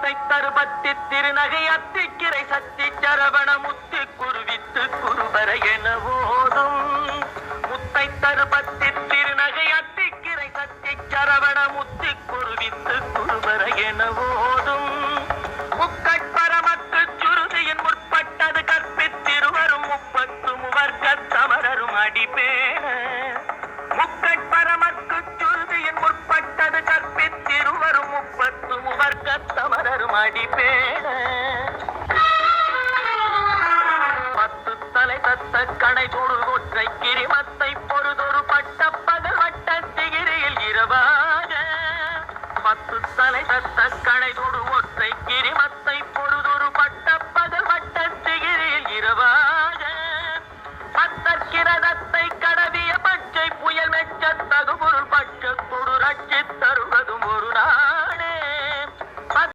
முத்தை தருபத்தி திருநகை அத்திக்கிரை சத்தி சரவண முத்தி குருவித்து குருபர என ஓதும். முத்தை தருபத்தி திருநகை அத்திக்கிரை சத்தி சரவண முத்தி குருவித்து குருபர என ஓதும். முக்கட்பரமக்கு சுருதியின் முற்பட்டது கற்பித்திருவரும் முப்பத்து முவர்க்கத் தமரரும் அடிபேண. முக்கட்பரமக்கு சுருதியின் முற்பட்டது கற்பித்திருவரும் முப்பத்து முவர்க்கத் தமரரும் அடிபேண.